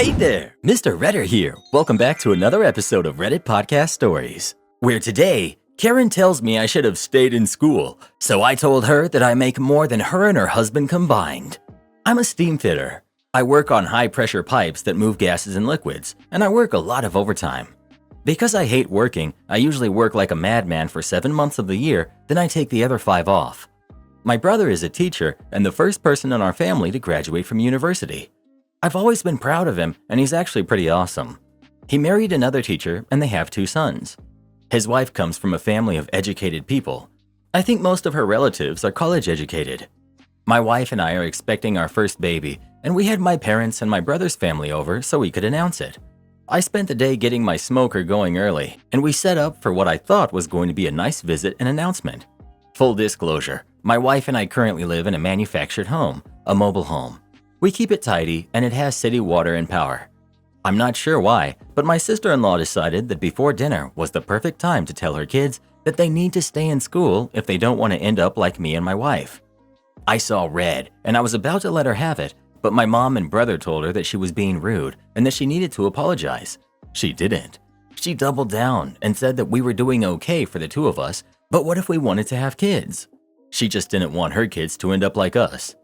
Hey there, Mr. Redder here. Welcome back to another episode of Reddit Podcast Stories, where today, Karen tells me I should have stayed in school, so I told her that I make more than her and her husband combined. I'm a steam fitter. I work on high-pressure pipes that move gases and liquids, and I work a lot of overtime. Because I hate working, I usually work like a madman for 7 months of the year, then I take the other 5 off. My brother is a teacher and the first person in our family to graduate from university. I've always been proud of him, and he's actually pretty awesome. He married another teacher, and they have 2 sons. His wife comes from a family of educated people. I think most of her relatives are college educated. My wife and I are expecting our first baby, and we had my parents and my brother's family over so we could announce it. I spent the day getting my smoker going early, and we set up for what I thought was going to be a nice visit and announcement. Full disclosure, my wife and I currently live in a manufactured home, a mobile home. We keep it tidy, and it has city water and power. I'm not sure why, but my sister-in-law decided that before dinner was the perfect time to tell her kids that they need to stay in school if they don't want to end up like me and my wife. I saw red, and I was about to let her have it, but my mom and brother told her that she was being rude and that she needed to apologize. She didn't. She doubled down and said that we were doing okay for the 2 of us, but what if we wanted to have kids? She just didn't want her kids to end up like us.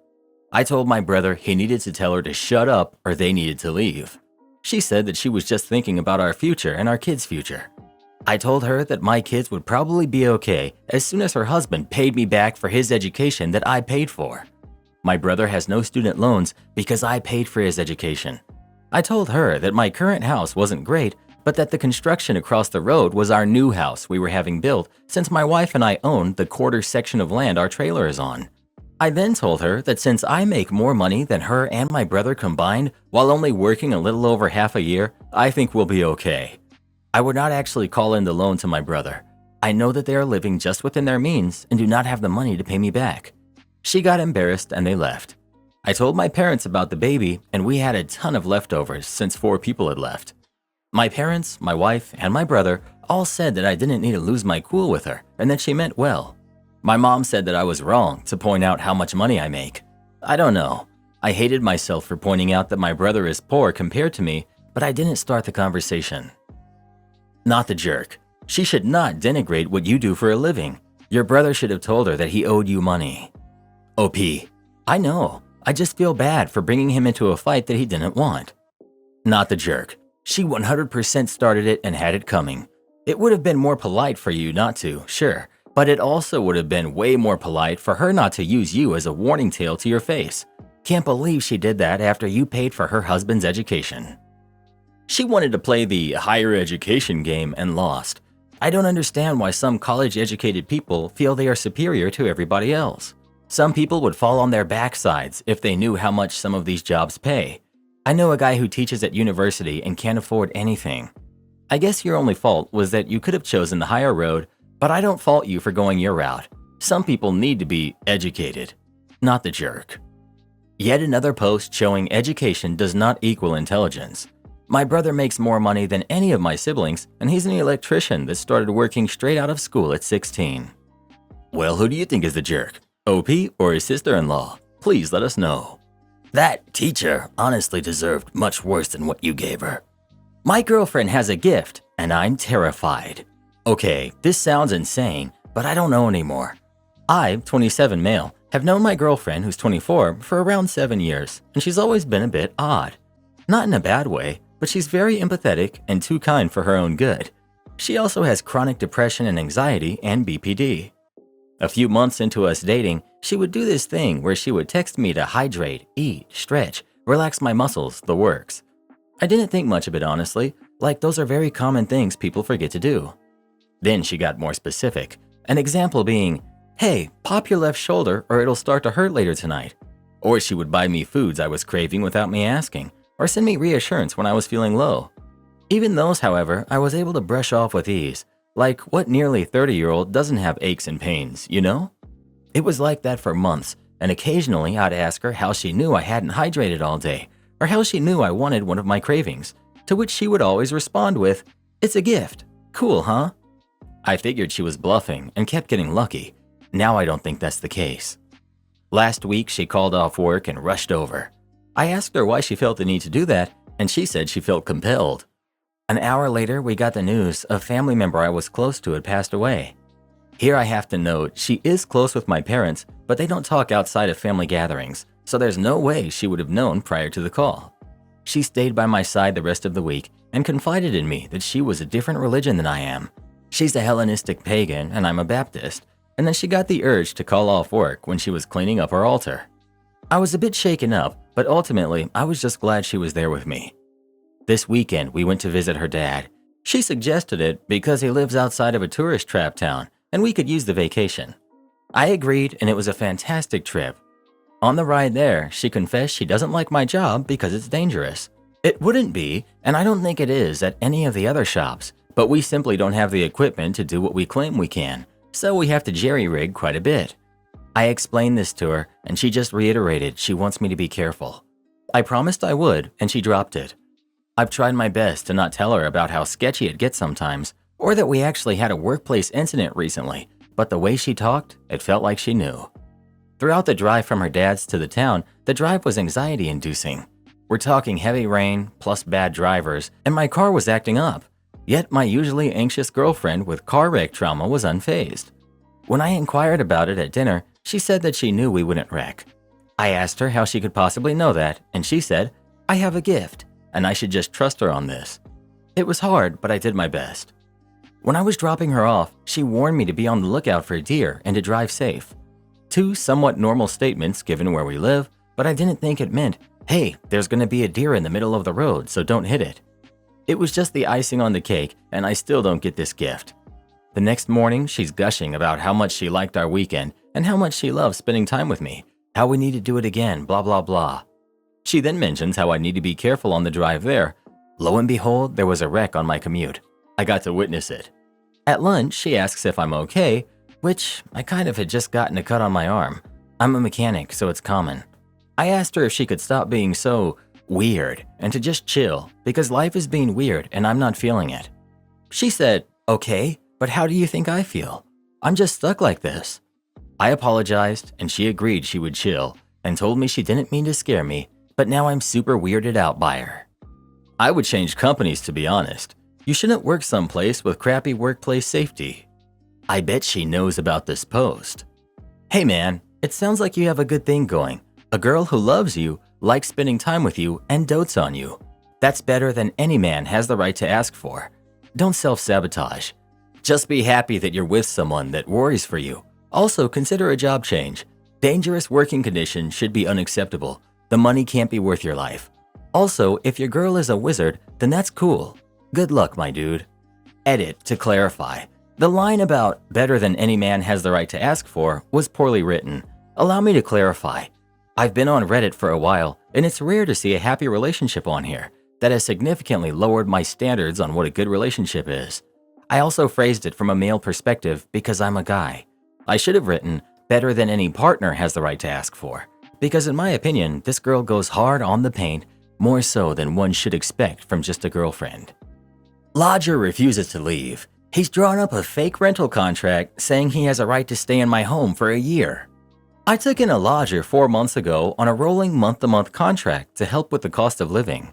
I told my brother he needed to tell her to shut up or they needed to leave. She said that she was just thinking about our future and our kids' future. I told her that my kids would probably be okay as soon as her husband paid me back for his education that I paid for. My brother has no student loans because I paid for his education. I told her that my current house wasn't great, but that the construction across the road was our new house we were having built since my wife and I own the quarter section of land our trailer is on. I then told her that since I make more money than her and my brother combined while only working a little over half a year, I think we'll be okay. I would not actually call in the loan to my brother. I know that they are living just within their means and do not have the money to pay me back. She got embarrassed and they left. I told my parents about the baby, and we had a ton of leftovers since 4 people had left. My parents, my wife, and my brother all said that I didn't need to lose my cool with her and that she meant well. My mom said that I was wrong to point out how much money I make. I don't know. I hated myself for pointing out that my brother is poor compared to me, but I didn't start the conversation. Not the jerk. She should not denigrate what you do for a living. Your brother should have told her that he owed you money. OP. I know. I just feel bad for bringing him into a fight that he didn't want. Not the jerk. She 100% started it and had it coming. It would have been more polite for you not to, sure. But it also would have been way more polite for her not to use you as a warning tale to your face. Can't believe she did that after you paid for her husband's education. She wanted to play the higher education game and lost. I don't understand why some college-educated people feel they are superior to everybody else. Some people would fall on their backsides if they knew how much some of these jobs pay. I know a guy who teaches at university and can't afford anything. I guess your only fault was that you could have chosen the higher road, but I don't fault you for going your route. Some people need to be educated, not the jerk. Yet another post showing education does not equal intelligence. My brother makes more money than any of my siblings, and he's an electrician that started working straight out of school at 16. Well, who do you think is the jerk? OP or his sister-in-law? Please let us know. That teacher honestly deserved much worse than what you gave her. My girlfriend has a gift, and I'm terrified. Okay, this sounds insane, but I don't know anymore. I, 27 male, have known my girlfriend who's 24 for around 7 years, and she's always been a bit odd. Not in a bad way, but she's very empathetic and too kind for her own good. She also has chronic depression and anxiety and BPD. A few months into us dating, she would do this thing where she would text me to hydrate, eat, stretch, relax my muscles, the works. I didn't think much of it honestly, like those are very common things people forget to do. Then she got more specific, an example being, hey, pop your left shoulder or it'll start to hurt later tonight. Or she would buy me foods I was craving without me asking, or send me reassurance when I was feeling low. Even those, however, I was able to brush off with ease, like what nearly 30-year-old doesn't have aches and pains, you know? It was like that for months, and occasionally I'd ask her how she knew I hadn't hydrated all day, or how she knew I wanted one of my cravings, to which she would always respond with, "It's a gift. Cool, huh?" I figured she was bluffing and kept getting lucky. Now I don't think that's the case. Last week, she called off work and rushed over. I asked her why she felt the need to do that, and she said she felt compelled. An hour later, we got the news a family member I was close to had passed away. Here I have to note, she is close with my parents, but they don't talk outside of family gatherings, so there's no way she would have known prior to the call. She stayed by my side the rest of the week and confided in me that she was a different religion than I am. She's a Hellenistic pagan and I'm a Baptist, and then she got the urge to call off work when she was cleaning up our altar. I was a bit shaken up, but ultimately I was just glad she was there with me. This weekend we went to visit her dad. She suggested it because he lives outside of a tourist trap town and we could use the vacation. I agreed and it was a fantastic trip. On the ride there, she confessed she doesn't like my job because it's dangerous. It wouldn't be, and I don't think it is at any of the other shops, but we simply don't have the equipment to do what we claim we can, so we have to jerry-rig quite a bit. I explained this to her, and she just reiterated she wants me to be careful. I promised I would, and she dropped it. I've tried my best to not tell her about how sketchy it gets sometimes, or that we actually had a workplace incident recently, but the way she talked, it felt like she knew. Throughout the drive from her dad's to the town, the drive was anxiety-inducing. We're talking heavy rain, plus bad drivers, and my car was acting up. Yet my usually anxious girlfriend with car wreck trauma was unfazed. When I inquired about it at dinner, she said that she knew we wouldn't wreck. I asked her how she could possibly know that, and she said, "I have a gift, and I should just trust her on this." It was hard, but I did my best. When I was dropping her off, she warned me to be on the lookout for deer and to drive safe. Two somewhat normal statements given where we live, but I didn't think it meant, hey, there's gonna be a deer in the middle of the road, so don't hit it. It was just the icing on the cake, and I still don't get this gift. The next morning, she's gushing about how much she liked our weekend and how much she loved spending time with me, how we need to do it again, blah blah blah. She then mentions how I need to be careful on the drive there. Lo and behold, there was a wreck on my commute. I got to witness it. At lunch, she asks if I'm okay, which I kind of had just gotten a cut on my arm. I'm a mechanic, so it's common. I asked her if she could stop being so weird and to just chill because life is being weird and I'm not feeling it. She said, "Okay, but how do you think I feel? I'm just stuck like this." I apologized and she agreed she would chill and told me she didn't mean to scare me, but now I'm super weirded out by her. I would change companies, to be honest. You shouldn't work someplace with crappy workplace safety. I bet she knows about this post. Hey man, it sounds like you have a good thing going. A girl who loves you, likes spending time with you, and dotes on you. That's better than any man has the right to ask for. Don't self-sabotage. Just be happy that you're with someone that worries for you. Also, consider a job change. Dangerous working conditions should be unacceptable. The money can't be worth your life. Also, if your girl is a wizard, then that's cool. Good luck, my dude. Edit to clarify. The line about better than any man has the right to ask for was poorly written. Allow me to clarify. I've been on Reddit for a while, and it's rare to see a happy relationship on here. That has significantly lowered my standards on what a good relationship is. I also phrased it from a male perspective because I'm a guy. I should have written, better than any partner has the right to ask for, because in my opinion, this girl goes hard on the paint, more so than one should expect from just a girlfriend. Lodger refuses to leave. He's drawn up a fake rental contract saying he has a right to stay in my home for a year. I took in a lodger 4 months ago on a rolling month-to-month contract to help with the cost of living.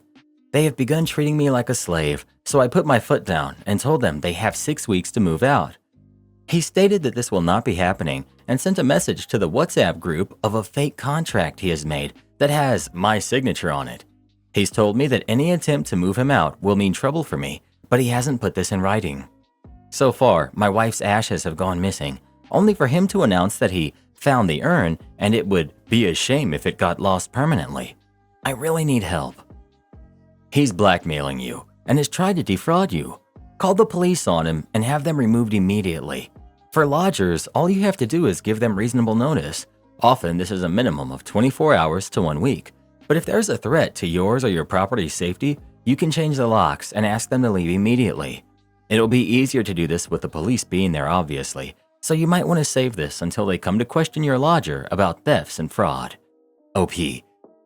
They have begun treating me like a slave, so I put my foot down and told them they have 6 weeks to move out. He stated that this will not be happening and sent a message to the WhatsApp group of a fake contract he has made that has my signature on it. He's told me that any attempt to move him out will mean trouble for me, but he hasn't put this in writing. So far, my wife's ashes have gone missing, only for him to announce that he found the urn and it would be a shame if it got lost permanently. I really need help. He's blackmailing you and has tried to defraud you. Call the police on him and have them removed immediately. For lodgers, all you have to do is give them reasonable notice. Often, this is a minimum of 24 hours to 1 week. But if there's a threat to yours or your property's safety, you can change the locks and ask them to leave immediately. It'll be easier to do this with the police being there, obviously, so you might want to save this until they come to question your lodger about thefts and fraud. OP.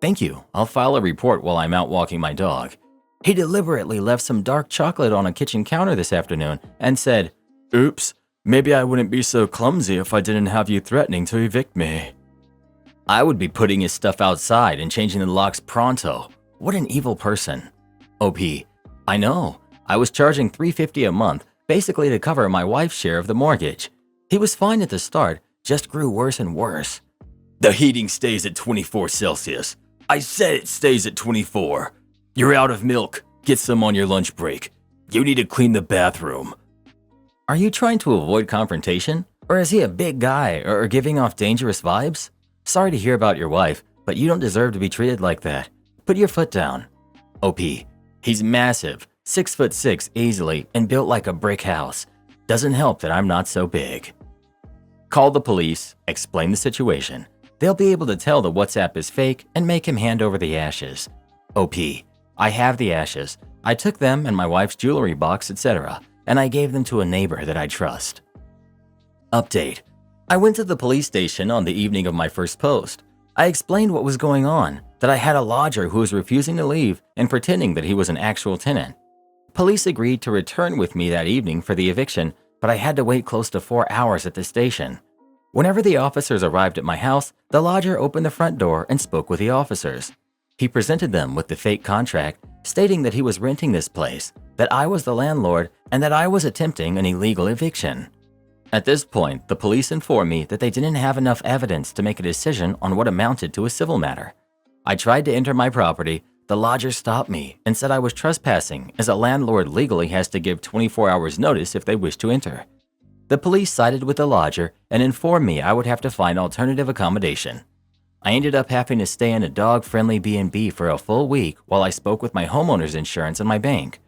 Thank you. I'll file a report while I'm out walking my dog. He deliberately left some dark chocolate on a kitchen counter this afternoon and said, "Oops, maybe I wouldn't be so clumsy if I didn't have you threatening to evict me." I would be putting his stuff outside and changing the locks pronto. What an evil person. OP: I know. I was charging $350 a month, basically to cover my wife's share of the mortgage. He was fine at the start, just grew worse and worse. The heating stays at 24 Celsius. I said it stays at 24. You're out of milk. Get some on your lunch break. You need to clean the bathroom. Are you trying to avoid confrontation? Or is he a big guy or giving off dangerous vibes? Sorry to hear about your wife, but you don't deserve to be treated like that. Put your foot down. OP: He's massive, 6'6" easily, and built like a brick house. Doesn't help that I'm not so big. Call the police, explain the situation. They'll be able to tell the WhatsApp is fake and make him hand over the ashes. OP: I have the ashes. I took them and my wife's jewelry box, etc., and I gave them to a neighbor that I trust. Update: I went to the police station on the evening of my first post. I explained what was going on, that I had a lodger who was refusing to leave and pretending that he was an actual tenant. Police agreed to return with me that evening for the eviction, but I had to wait close to 4 hours at the station. Whenever the officers arrived at my house, the lodger opened the front door and spoke with the officers. He presented them with the fake contract, stating that he was renting this place, that I was the landlord, and that I was attempting an illegal eviction. At this point, the police informed me that they didn't have enough evidence to make a decision on what amounted to a civil matter. I tried to enter my property. The lodger stopped me and said I was trespassing, as a landlord legally has to give 24 hours notice if they wish to enter. The police sided with the lodger and informed me I would have to find alternative accommodation. I ended up having to stay in a dog-friendly B&B for a full week while I spoke with my homeowner's insurance and my bank.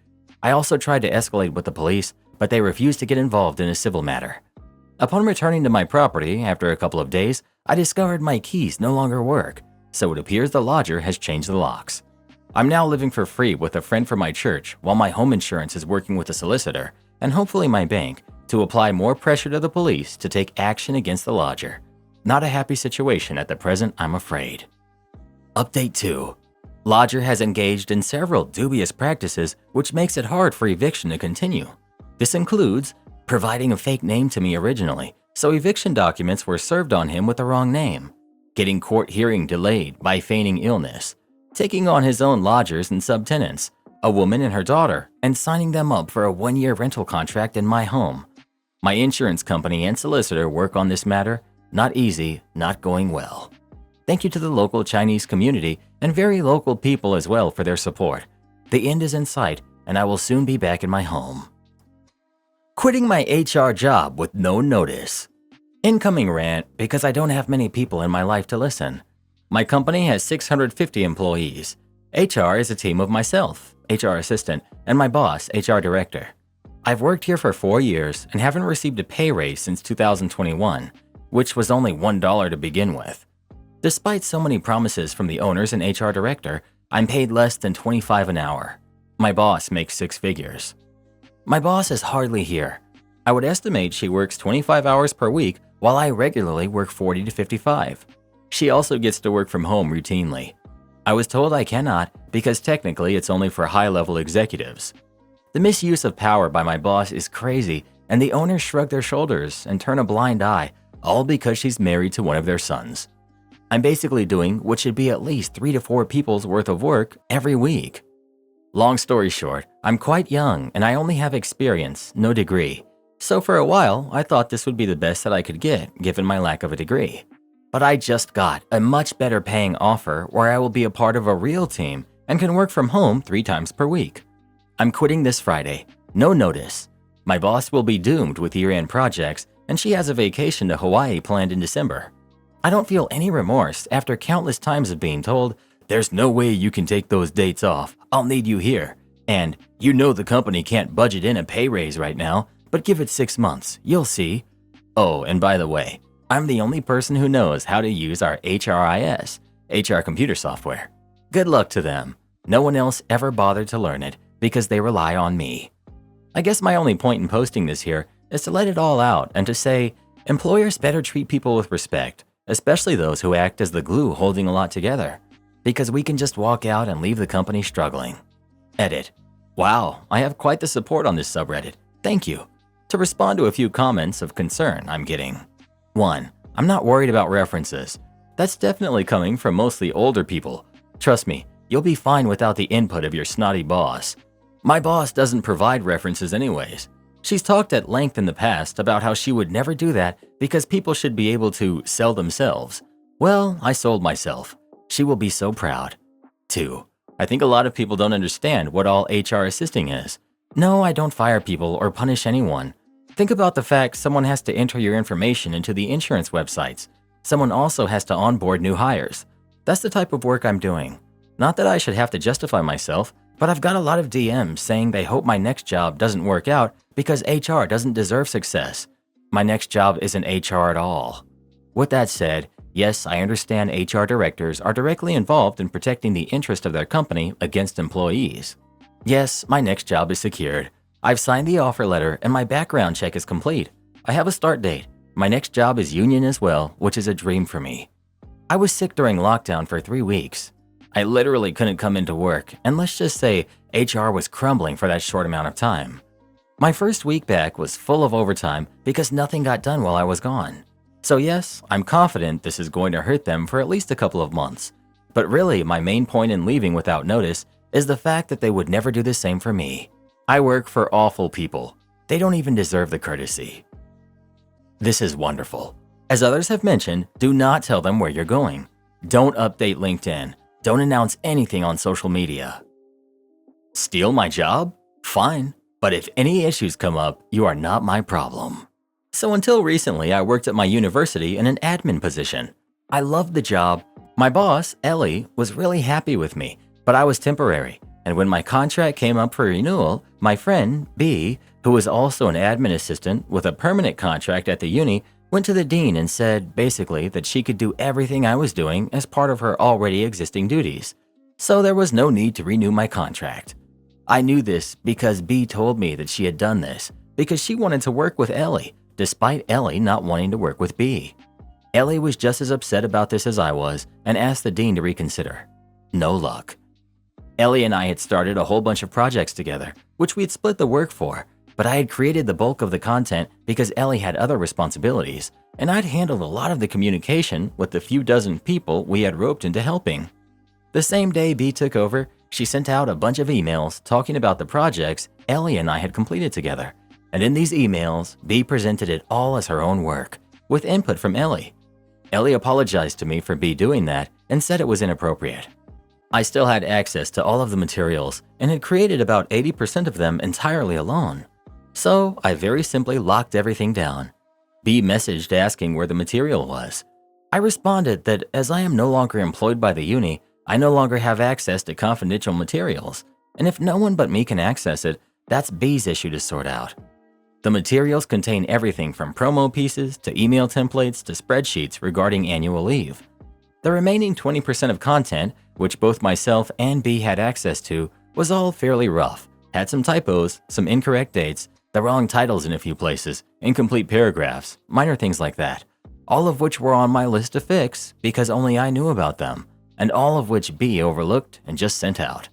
I also tried to escalate with the police, but they refused to get involved in a civil matter. Upon returning to my property after a couple of days, I discovered my keys no longer work, so it appears the lodger has changed the locks. I'm now living for free with a friend from my church while my home insurance is working with a solicitor and hopefully my bank to apply more pressure to the police to take action against the lodger. Not a happy situation at the present, I'm afraid. Update 2. Lodger has engaged in several dubious practices which makes it hard for eviction to continue. This includes providing a fake name to me originally, so eviction documents were served on him with the wrong name, getting court hearing delayed by feigning illness, taking on his own lodgers and subtenants, a woman and her daughter, and signing them up for a 1-year rental contract in my home. My insurance company and solicitor work on this matter. Not easy, not going well. Thank you to the local Chinese community and very local people as well for their support. The end is in sight, and I will soon be back in my home. Quitting my HR job with no notice. Incoming rant because I don't have many people in my life to listen. My company has 650 employees. HR is a team of myself, HR assistant, and my boss, HR director. I've worked here for 4 years and haven't received a pay raise since 2021, which was only $1 to begin with. Despite so many promises from the owners and HR director, I'm paid less than $25 an hour. My boss makes 6 figures. My boss is hardly here. I would estimate she works 25 hours per week while I regularly work 40 to 55. She also gets to work from home routinely. I was told I cannot because technically it's only for high-level executives. The misuse of power by my boss is crazy, and the owners shrug their shoulders and turn a blind eye, all because she's married to one of their sons. I'm basically doing what should be at least 3 to 4 people's worth of work every week. Long story short, I'm quite young and I only have experience, no degree. So for a while, I thought this would be the best that I could get given my lack of a degree. But I just got a much better paying offer where I will be a part of a real team and can work from home 3 times per week. I'm quitting this Friday, no notice. My boss will be doomed with year-end projects and she has a vacation to Hawaii planned in December. I don't feel any remorse after countless times of being told, "There's no way you can take those dates off, I'll need you here," and "You know the company can't budget in a pay raise right now, but give it 6 months, you'll see." Oh, and by the way, I'm the only person who knows how to use our HRIS, HR computer software. Good luck to them. No one else ever bothered to learn it because they rely on me. I guess my only point in posting this here is to let it all out and to say, employers better treat people with respect, especially those who act as the glue holding a lot together, because we can just walk out and leave the company struggling. Edit. Wow, I have quite the support on this subreddit. Thank you. To respond to a few comments of concern I'm getting. 1. I'm not worried about references. That's definitely coming from mostly older people. Trust me, You'll be fine without the input of your snotty boss. My boss doesn't provide references anyways. She's talked at length in the past about how she would never do that because people should be able to sell themselves. Well, I sold myself. She will be so proud. 2. I think a lot of people don't understand what all HR assisting is. No, I don't fire people or punish anyone. Think about the fact someone has to enter your information into the insurance websites. Someone also has to onboard new hires. That's the type of work I'm doing. Not that I should have to justify myself, but I've got a lot of DMs saying they hope my next job doesn't work out because HR doesn't deserve success. My next job isn't HR at all. With that said, yes, I understand HR directors are directly involved in protecting the interest of their company against employees. Yes, my next job is secured. I've signed the offer letter and my background check is complete. I have a start date. My next job is union as well, which is a dream for me. I was sick during lockdown for 3 weeks. I literally couldn't come into work, and let's just say HR was crumbling for that short amount of time. My first week back was full of overtime because nothing got done while I was gone. So yes, I'm confident this is going to hurt them for at least a couple of months. But really, my main point in leaving without notice is the fact that they would never do the same for me. I work for awful people. They don't even deserve the courtesy. This is wonderful. As others have mentioned, do not tell them where you're going. Don't update LinkedIn. Don't announce anything on social media. Steal my job? Fine. But if any issues come up, you are not my problem. So until recently, I worked at my university in an admin position. I loved the job. My boss, Ellie, was really happy with me, but I was temporary. And when my contract came up for renewal, my friend, B, who was also an admin assistant with a permanent contract at the uni, went to the dean and said, basically, that she could do everything I was doing as part of her already existing duties. So there was no need to renew my contract. I knew this because B told me that she had done this because she wanted to work with Ellie, despite Ellie not wanting to work with B. Ellie was just as upset about this as I was and asked the dean to reconsider. No luck. Ellie and I had started a whole bunch of projects together, which we had split the work for, but I had created the bulk of the content because Ellie had other responsibilities, and I'd handled a lot of the communication with the few dozen people we had roped into helping. The same day B took over, she sent out a bunch of emails talking about the projects Ellie and I had completed together, and in these emails, B presented it all as her own work, with input from Ellie. Ellie apologized to me for B doing that and said it was inappropriate. I still had access to all of the materials and had created about 80% of them entirely alone. So I very simply locked everything down. B messaged asking where the material was. I responded that as I am no longer employed by the uni, I no longer have access to confidential materials, and if no one but me can access it, that's B's issue to sort out. The materials contain everything from promo pieces to email templates to spreadsheets regarding annual leave. The remaining 20% of content, which both myself and B had access to, was all fairly rough, had some typos, some incorrect dates, the wrong titles in a few places, incomplete paragraphs, minor things like that, all of which were on my list to fix because only I knew about them, and all of which B overlooked and just sent out.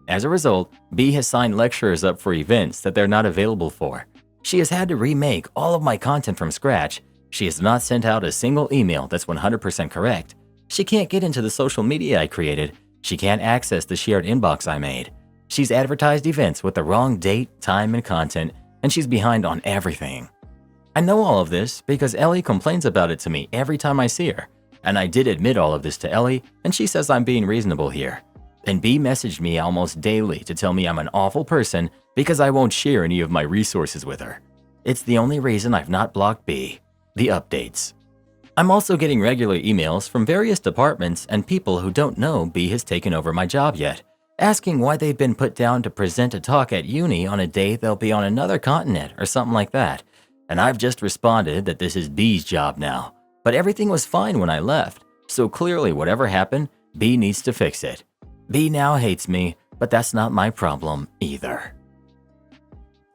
As a result, B has signed lecturers up for events that they're not available for. She has had to remake all of my content from scratch. She has not sent out a single email that's 100% correct. She can't get into the social media I created. She can't access the shared inbox I made. She's advertised events with the wrong date, time, and content, and she's behind on everything. I know all of this because Ellie complains about it to me every time I see her, and I did admit all of this to Ellie, and she says I'm being reasonable here. And B messaged me almost daily to tell me I'm an awful person because I won't share any of my resources with her. It's the only reason I've not blocked B. The updates. I'm also getting regular emails from various departments and people who don't know B has taken over my job yet, asking why they've been put down to present a talk at uni on a day they'll be on another continent or something like that. And I've just responded that this is B's job now. But everything was fine when I left, so clearly whatever happened, B needs to fix it. B now hates me, but that's not my problem either.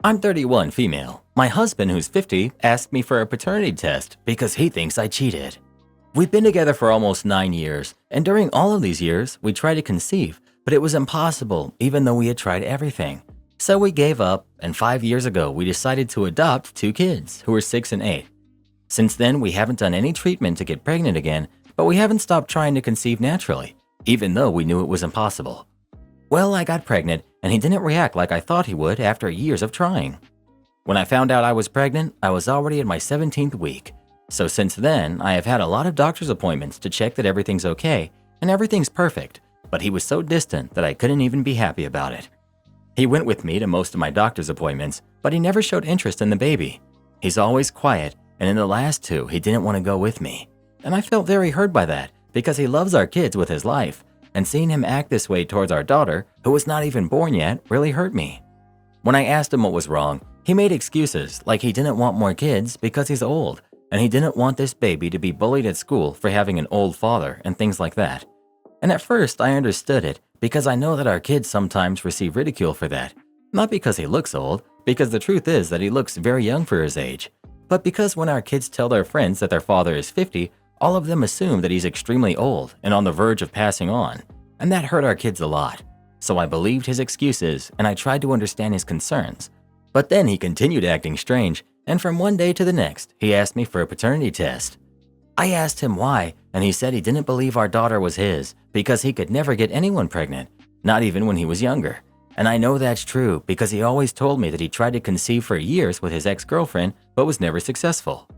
I'm 31, female. My husband, who's 50, asked me for a paternity test because he thinks I cheated. We've been together for almost 9 years, and during all of these years, we tried to conceive, but it was impossible even though we had tried everything. So we gave up, and 5 years ago, we decided to adopt 2 kids who are 6 and 8. Since then, we haven't done any treatment to get pregnant again, but we haven't stopped trying to conceive naturally. even though we knew it was impossible. Well, I got pregnant, and he didn't react like I thought he would after years of trying. When I found out I was pregnant, I was already in my 17th week. So since then, I have had a lot of doctor's appointments to check that everything's okay and everything's perfect, but he was so distant that I couldn't even be happy about it. He went with me to most of my doctor's appointments, but he never showed interest in the baby. He's always quiet, and in the last two, he didn't want to go with me. And I felt very hurt by that because he loves our kids with his life, and seeing him act this way towards our daughter, who was not even born yet, really hurt me. When I asked him what was wrong, he made excuses like he didn't want more kids because he's old, and he didn't want this baby to be bullied at school for having an old father and things like that. And at first, I understood it because I know that our kids sometimes receive ridicule for that. Not because he looks old, because the truth is that he looks very young for his age, but because when our kids tell their friends that their father is 50, all of them assume that he's extremely old and on the verge of passing on, and that hurt our kids a lot. So I believed his excuses and I tried to understand his concerns. But then he continued acting strange, and from one day to the next, he asked me for a paternity test. I asked him why, and he said he didn't believe our daughter was his because he could never get anyone pregnant, not even when he was younger. And I know that's true because he always told me that he tried to conceive for years with his ex-girlfriend but was never successful.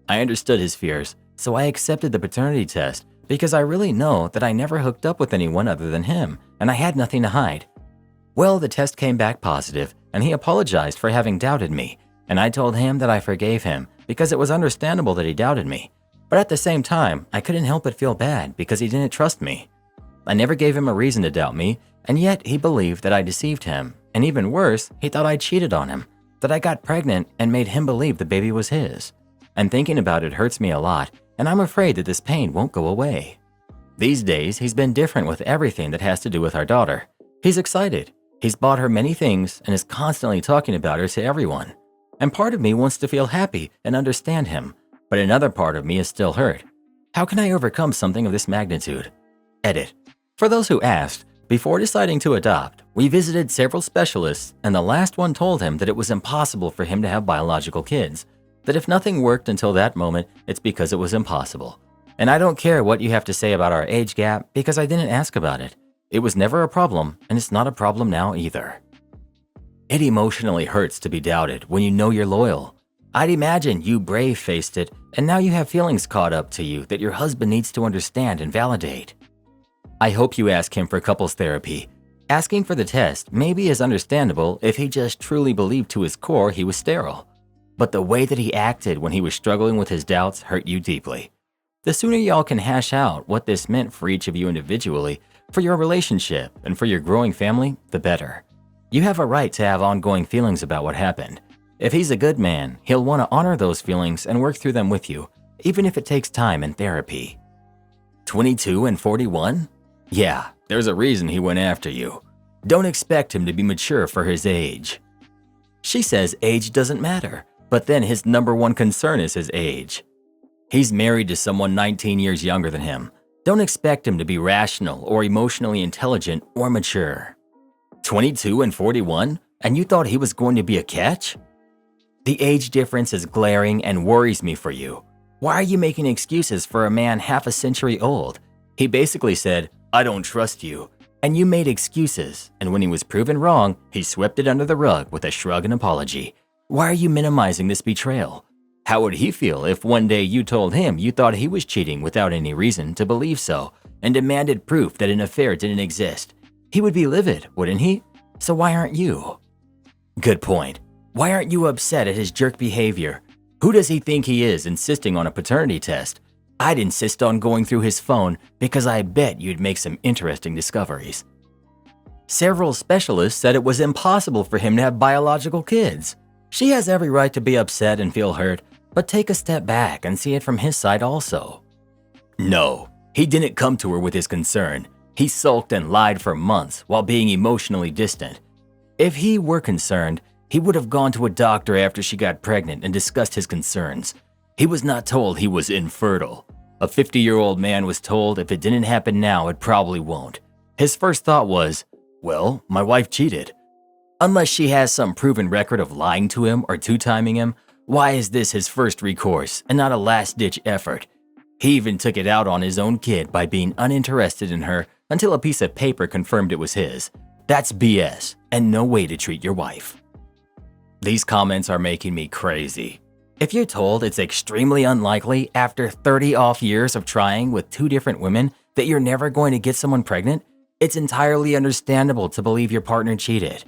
I understood his fears, so I accepted the paternity test because I really know that I never hooked up with anyone other than him, and I had nothing to hide. Well, the test came back positive, and he apologized for having doubted me, and I told him that I forgave him because it was understandable that he doubted me. But at the same time, I couldn't help but feel bad because he didn't trust me. I never gave him a reason to doubt me, and yet he believed that I deceived him, and even worse, he thought I cheated on him, that I got pregnant and made him believe the baby was his. And thinking about it hurts me a lot, and I'm afraid that this pain won't go away. These days, he's been different with everything that has to do with our daughter. He's excited. He's bought her many things and is constantly talking about her to everyone. And part of me wants to feel happy and understand him, but another part of me is still hurt. How can I overcome something of this magnitude? Edit. For those who asked, before deciding to adopt, we visited several specialists, and the last one told him that it was impossible for him to have biological kids, that if nothing worked until that moment, it's because it was impossible. And I don't care what you have to say about our age gap because I didn't ask about it. It was never a problem, and it's not a problem now either. It emotionally hurts to be doubted when you know you're loyal. I'd imagine you brave-faced it, and now you have feelings caught up to you that your husband needs to understand and validate. I hope you ask him for couples therapy. Asking for the test maybe is understandable if he just truly believed to his core he was sterile. But the way that he acted when he was struggling with his doubts hurt you deeply. The sooner y'all can hash out what this meant for each of you individually, for your relationship, and for your growing family, the better. You have a right to have ongoing feelings about what happened. If he's a good man, he'll want to honor those feelings and work through them with you, even if it takes time and therapy. 22 and 41? Yeah, there's a reason he went after you. Don't expect him to be mature for his age. She says age doesn't matter, but then his number one concern is his age. He's married to someone 19 years younger than him. Don't expect him to be rational or emotionally intelligent or mature. 22 and 41, and you thought he was going to be a catch? The age difference is glaring and worries me for you. Why are you making excuses for a man half a century old? He basically said, "I don't trust you," and you made excuses, and when he was proven wrong, he swept it under the rug with a shrug and apology. Why are you minimizing this betrayal? How would he feel if one day you told him you thought he was cheating without any reason to believe so and demanded proof that an affair didn't exist? He would be livid, wouldn't he? So why aren't you? Good point. Why aren't you upset at his jerk behavior? Who does he think he is insisting on a paternity test? I'd insist on going through his phone because I bet you'd make some interesting discoveries. Several specialists said it was impossible for him to have biological kids. She has every right to be upset and feel hurt, but take a step back and see it from his side also. No, he didn't come to her with his concern. He sulked and lied for months while being emotionally distant. If he were concerned, he would have gone to a doctor after she got pregnant and discussed his concerns. He was not told he was infertile. A 50-year-old man was told if it didn't happen now, it probably won't. His first thought was, well, my wife cheated. Unless she has some proven record of lying to him or two-timing him, why is this his first recourse and not a last-ditch effort? He even took it out on his own kid by being uninterested in her until a piece of paper confirmed it was his. That's BS and no way to treat your wife. These comments are making me crazy. If you're told it's extremely unlikely after 30 off years of trying with 2 different women that you're never going to get someone pregnant, it's entirely understandable to believe your partner cheated.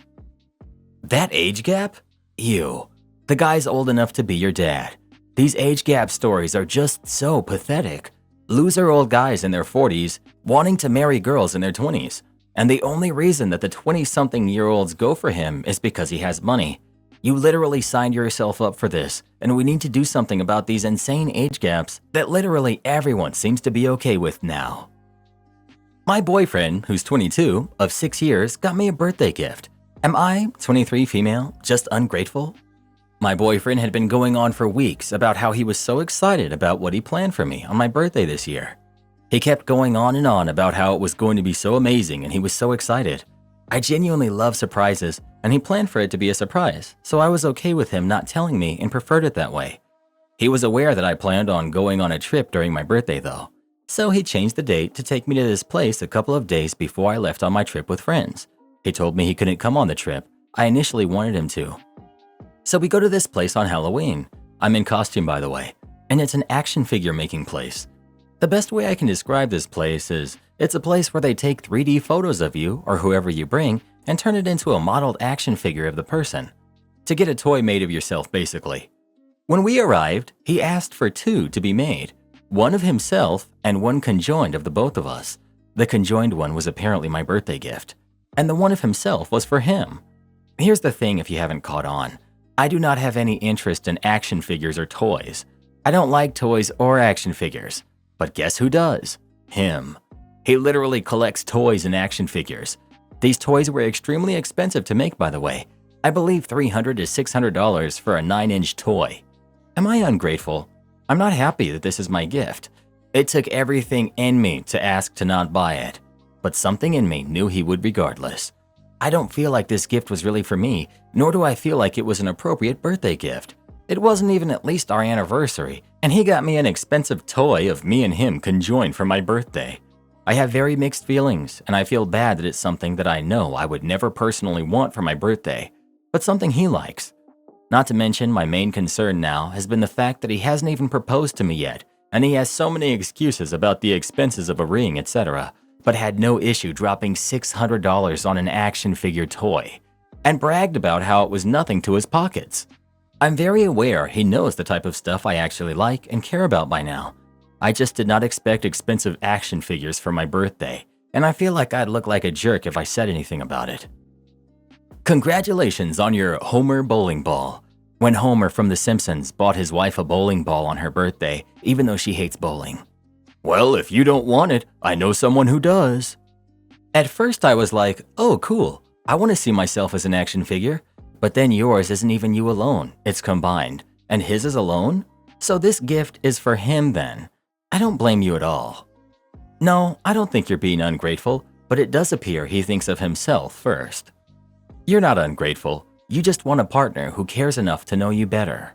That age gap? Ew. The guy's old enough to be your dad. These age gap stories are just so pathetic. Loser old guys in their 40s wanting to marry girls in their 20s. And the only reason that the 20-something-year-olds go for him is because he has money. You literally signed yourself up for this, and we need to do something about these insane age gaps that literally everyone seems to be okay with now. My boyfriend, who's 22, of 6 years, got me a birthday gift. Am I, 23 female, just ungrateful? My boyfriend had been going on for weeks about how he was so excited about what he planned for me on my birthday this year. He kept going on and on about how it was going to be so amazing and he was so excited. I genuinely love surprises, and he planned for it to be a surprise, so I was okay with him not telling me and preferred it that way. He was aware that I planned on going on a trip during my birthday though, so he changed the date to take me to this place a couple of days before I left on my trip with friends. He told me he couldn't come on the trip. I initially wanted him to. So we go to this place on Halloween. I'm in costume, by the way, and it's an action figure making place. The best way I can describe this place is it's a place where they take 3D photos of you or whoever you bring and turn it into a modeled action figure of the person. To get a toy made of yourself, basically. When we arrived, he asked for 2 to be made, one of himself and one conjoined of the both of us. The conjoined one was apparently my birthday gift, and the one of himself was for him. Here's the thing if you haven't caught on. I do not have any interest in action figures or toys. I don't like toys or action figures. But guess who does? Him. He literally collects toys and action figures. These toys were extremely expensive to make, by the way. I believe $300 to $600 for a 9-inch toy. Am I ungrateful? I'm not happy that this is my gift. It took everything in me to ask to not buy it. But something in me knew he would regardless. I don't feel like this gift was really for me, nor do I feel like it was an appropriate birthday gift. It wasn't even at least our anniversary, and he got me an expensive toy of me and him conjoined for my birthday. I have very mixed feelings, and I feel bad that it's something that I know I would never personally want for my birthday, but something he likes. Not to mention, my main concern now has been the fact that he hasn't even proposed to me yet, and he has so many excuses about the expenses of a ring, etc., but had no issue dropping $600 on an action figure toy, and bragged about how it was nothing to his pockets. I'm very aware he knows the type of stuff I actually like and care about by now. I just did not expect expensive action figures for my birthday, and I feel like I'd look like a jerk if I said anything about it. Congratulations on your Homer bowling ball. When Homer from The Simpsons bought his wife a bowling ball on her birthday, even though she hates bowling. Well, if you don't want it, I know someone who does. At first I was like, oh cool, I want to see myself as an action figure. But then yours isn't even you alone, it's combined. And his is alone? So this gift is for him then. I don't blame you at all. No, I don't think you're being ungrateful, but it does appear he thinks of himself first. You're not ungrateful, you just want a partner who cares enough to know you better.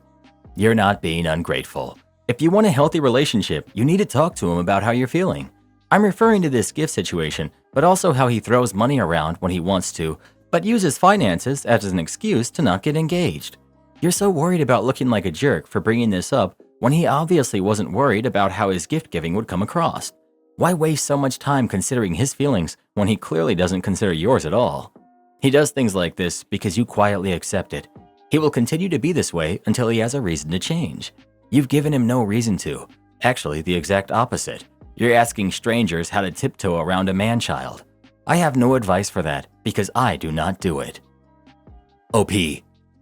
You're not being ungrateful. If you want a healthy relationship, you need to talk to him about how you're feeling. I'm referring to this gift situation, but also how he throws money around when he wants to, but uses finances as an excuse to not get engaged. You're so worried about looking like a jerk for bringing this up when he obviously wasn't worried about how his gift giving would come across. Why waste so much time considering his feelings when he clearly doesn't consider yours at all? He does things like this because you quietly accept it. He will continue to be this way until he has a reason to change. You've given him no reason to. Actually, the exact opposite. You're asking strangers how to tiptoe around a man-child. I have no advice for that because I do not do it. OP.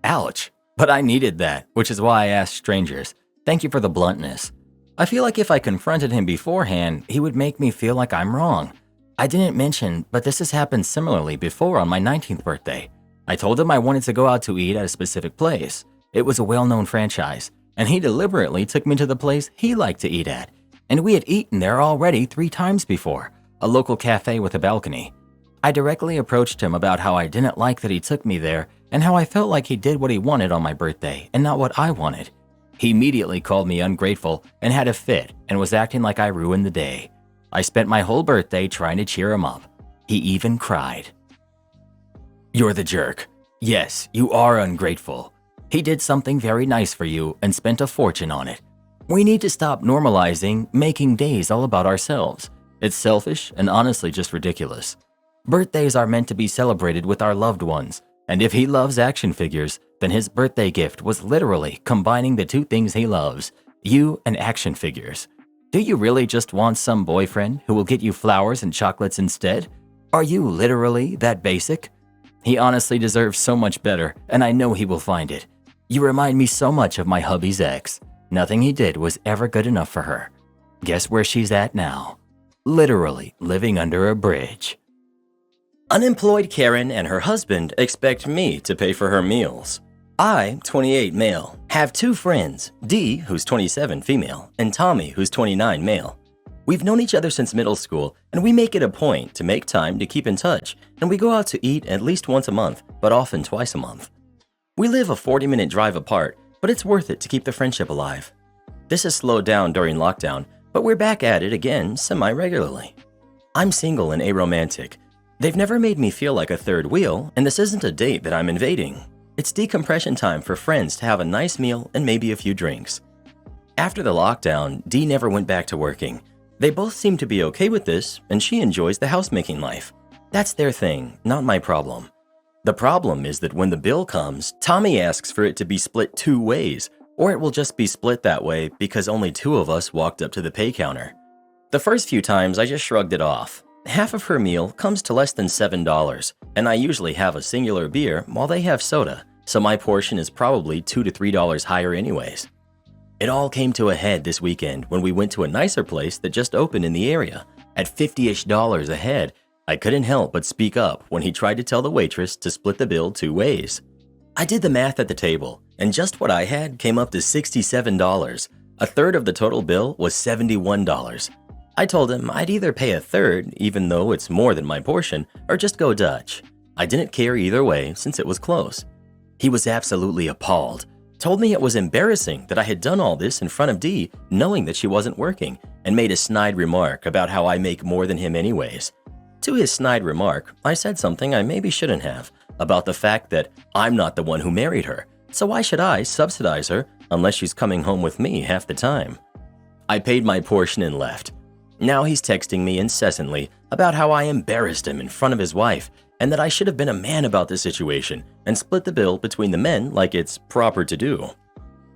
Ouch. But I needed that, which is why I asked strangers. Thank you for the bluntness. I feel like if I confronted him beforehand, he would make me feel like I'm wrong. I didn't mention, but this has happened similarly before on my 19th birthday. I told him I wanted to go out to eat at a specific place. It was a well-known franchise, and he deliberately took me to the place he liked to eat at. And we had eaten there already 3 times before, a local cafe with a balcony. I directly approached him about how I didn't like that he took me there and how I felt like he did what he wanted on my birthday and not what I wanted. He immediately called me ungrateful and had a fit and was acting like I ruined the day. I spent my whole birthday trying to cheer him up. He even cried. You're the jerk. Yes, you are ungrateful. He did something very nice for you and spent a fortune on it. We need to stop normalizing making days all about ourselves. It's selfish and honestly just ridiculous. Birthdays are meant to be celebrated with our loved ones, and if he loves action figures, then his birthday gift was literally combining the two things he loves, you and action figures. Do you really just want some boyfriend who will get you flowers and chocolates instead? Are you literally that basic? He honestly deserves so much better, and I know he will find it. You remind me so much of my hubby's ex. Nothing he did was ever good enough for her. Guess where she's at now? Literally living under a bridge. Unemployed Karen and her husband expect me to pay for her meals. I, 28 male, have two friends, Dee, who's 27 female, and Tommy, who's 29 male. We've known each other since middle school, and we make it a point to make time to keep in touch, and we go out to eat at least once a month, but often twice a month. We live a 40-minute drive apart, but it's worth it to keep the friendship alive. This has slowed down during lockdown, but we're back at it again semi-regularly. I'm single and aromantic. They've never made me feel like a third wheel, and this isn't a date that I'm invading. It's decompression time for friends to have a nice meal and maybe a few drinks. After the lockdown, Dee never went back to working. They both seem to be okay with this, and she enjoys the housemaking life. That's their thing, not my problem. The problem is that when the bill comes, Tommy asks for it to be split 2 ways, or it will just be split that way because only 2 of us walked up to the pay counter. The first few times I just shrugged it off. Half of her meal comes to less than $7, and I usually have a singular beer while they have soda, so my portion is probably $2 to $3 higher anyways. It all came to a head this weekend when we went to a nicer place that just opened in the area. At $50-ish a head, I couldn't help but speak up when he tried to tell the waitress to split the bill 2 ways. I did the math at the table, and just what I had came up to $67. A third of the total bill was $71. I told him I'd either pay a third, even though it's more than my portion, or just go Dutch. I didn't care either way since it was close. He was absolutely appalled, told me it was embarrassing that I had done all this in front of Dee, knowing that she wasn't working, and made a snide remark about how I make more than him anyways. To his snide remark, I said something I maybe shouldn't have, about the fact that I'm not the one who married her, so why should I subsidize her unless she's coming home with me half the time? I paid my portion and left. Now he's texting me incessantly about how I embarrassed him in front of his wife and that I should have been a man about the situation and split the bill between the men like it's proper to do.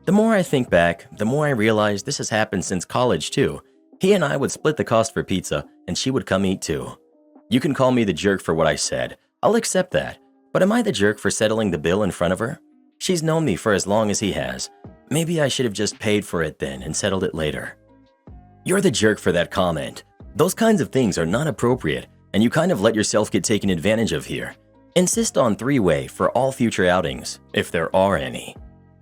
The more I think back, the more I realize this has happened since college too. He and I would split the cost for pizza and she would come eat too. You can call me the jerk for what I said. I'll accept that. But am I the jerk for settling the bill in front of her? She's known me for as long as he has. Maybe I should have just paid for it then and settled it later. You're the jerk for that comment. Those kinds of things are not appropriate, and you kind of let yourself get taken advantage of here. Insist on 3-way for all future outings, if there are any.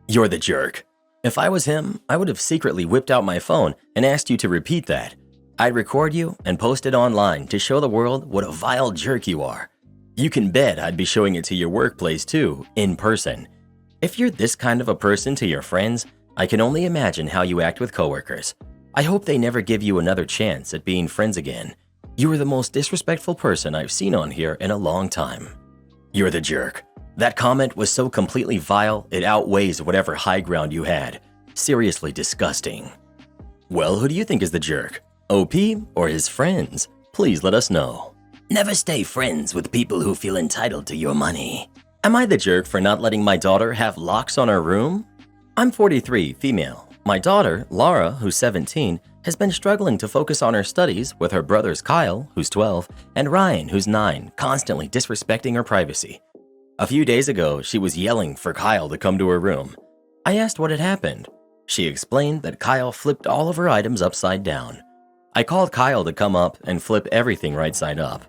You're the jerk. If I was him, I would have secretly whipped out my phone and asked you to repeat that. I'd record you and post it online to show the world what a vile jerk you are. You can bet I'd be showing it to your workplace too, in person. If you're this kind of a person to your friends, I can only imagine how you act with coworkers. I hope they never give you another chance at being friends again. You are the most disrespectful person I've seen on here in a long time. You're the jerk. That comment was so completely vile, it outweighs whatever high ground you had. Seriously disgusting. Well, who do you think is the jerk? OP or his friends? Please let us know. Never stay friends with people who feel entitled to your money. Am I the jerk for not letting my daughter have locks on her room? I'm 43, female. My daughter, Laura, who's 17, has been struggling to focus on her studies with her brothers Kyle, who's 12, and Ryan, who's 9, constantly disrespecting her privacy. A few days ago, she was yelling for Kyle to come to her room. I asked what had happened. She explained that Kyle flipped all of her items upside down. I called Kyle to come up and flip everything right side up.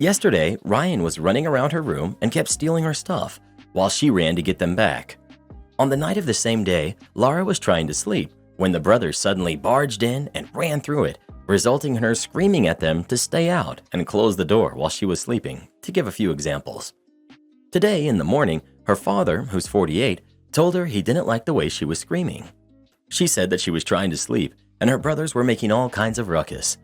Yesterday, Ryan was running around her room and kept stealing her stuff, while she ran to get them back. On the night of the same day, Laura was trying to sleep when the brothers suddenly barged in and ran through it, resulting in her screaming at them to stay out and close the door while she was sleeping, to give a few examples. Today, in the morning, her father, who's 48, told her he didn't like the way she was screaming. She said that she was trying to sleep and her brothers were making all kinds of ruckus.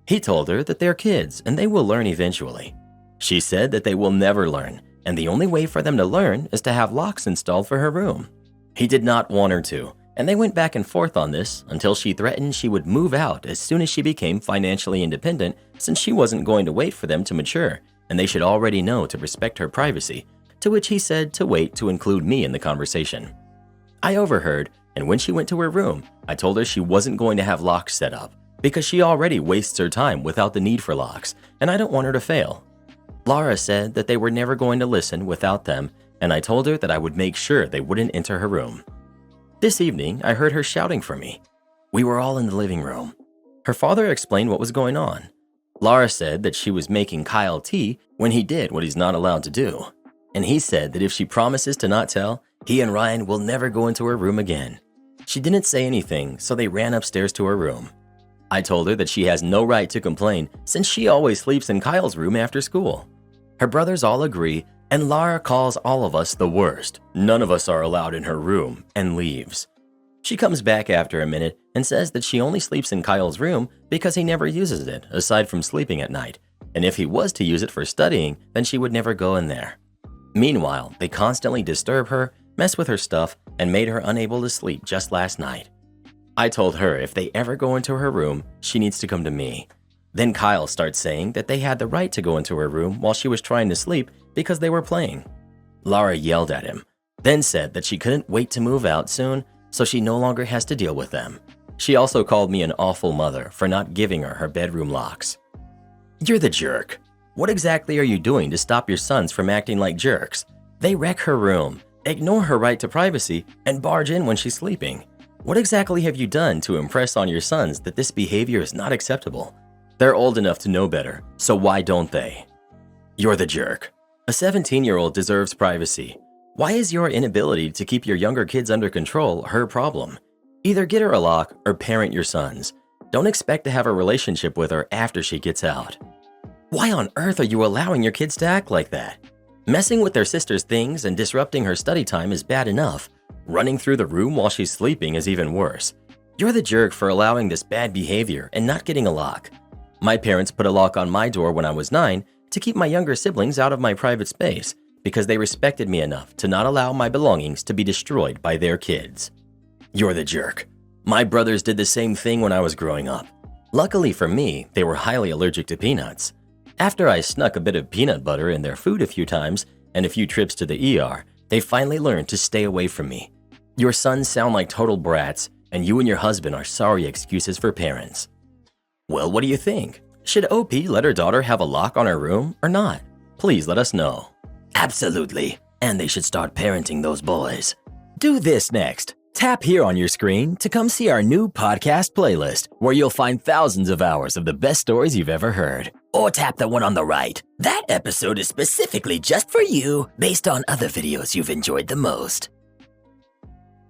He told her that they're kids and they will learn eventually. She said that they will never learn, and the only way for them to learn is to have locks installed for her room. He did not want her to, and they went back and forth on this until she threatened she would move out as soon as she became financially independent, since she wasn't going to wait for them to mature, and they should already know to respect her privacy, to which he said to wait to include me in the conversation. I overheard, and when she went to her room, I told her she wasn't going to have locks set up, because she already wastes her time without the need for locks, and I don't want her to fail. Laura said that they were never going to listen without them, and I told her that I would make sure they wouldn't enter her room. This evening, I heard her shouting for me. We were all in the living room. Her father explained what was going on. Laura said that she was making Kyle tea when he did what he's not allowed to do, and he said that if she promises to not tell, he and Ryan will never go into her room again. She didn't say anything, so they ran upstairs to her room. I told her that she has no right to complain since she always sleeps in Kyle's room after school. Her brothers all agree, and Laura calls all of us the worst. None of us are allowed in her room, and leaves. She comes back after a minute and says that she only sleeps in Kyle's room because he never uses it aside from sleeping at night, and if he was to use it for studying, then she would never go in there. Meanwhile, they constantly disturb her, mess with her stuff, and made her unable to sleep just last night. I told her if they ever go into her room, she needs to come to me. Then Kyle starts saying that they had the right to go into her room while she was trying to sleep because they were playing. Laura yelled at him, then said that she couldn't wait to move out soon, so she no longer has to deal with them. She also called me an awful mother for not giving her her bedroom locks. You're the jerk. What exactly are you doing to stop your sons from acting like jerks? They wreck her room, ignore her right to privacy, and barge in when she's sleeping. What exactly have you done to impress on your sons that this behavior is not acceptable? They're old enough to know better, so why don't they? You're the jerk. A 17-year-old deserves privacy. Why is your inability to keep your younger kids under control her problem? Either get her a lock or parent your sons. Don't expect to have a relationship with her after she gets out. Why on earth are you allowing your kids to act like that? Messing with their sister's things and disrupting her study time is bad enough. Running through the room while she's sleeping is even worse. You're the jerk for allowing this bad behavior and not getting a lock. My parents put a lock on my door when I was 9 to keep my younger siblings out of my private space because they respected me enough to not allow my belongings to be destroyed by their kids. You're the jerk. My brothers did the same thing when I was growing up. Luckily for me, they were highly allergic to peanuts. After I snuck a bit of peanut butter in their food a few times and a few trips to the ER, they finally learned to stay away from me. Your sons sound like total brats, and you and your husband are sorry excuses for parents. Well, what do you think? Should OP let her daughter have a lock on her room or not? Please let us know. Absolutely, and they should start parenting those boys. Do this next. Tap here on your screen to come see our new podcast playlist, where you'll find thousands of hours of the best stories you've ever heard. Or tap the one on the right. That episode is specifically just for you, based on other videos you've enjoyed the most.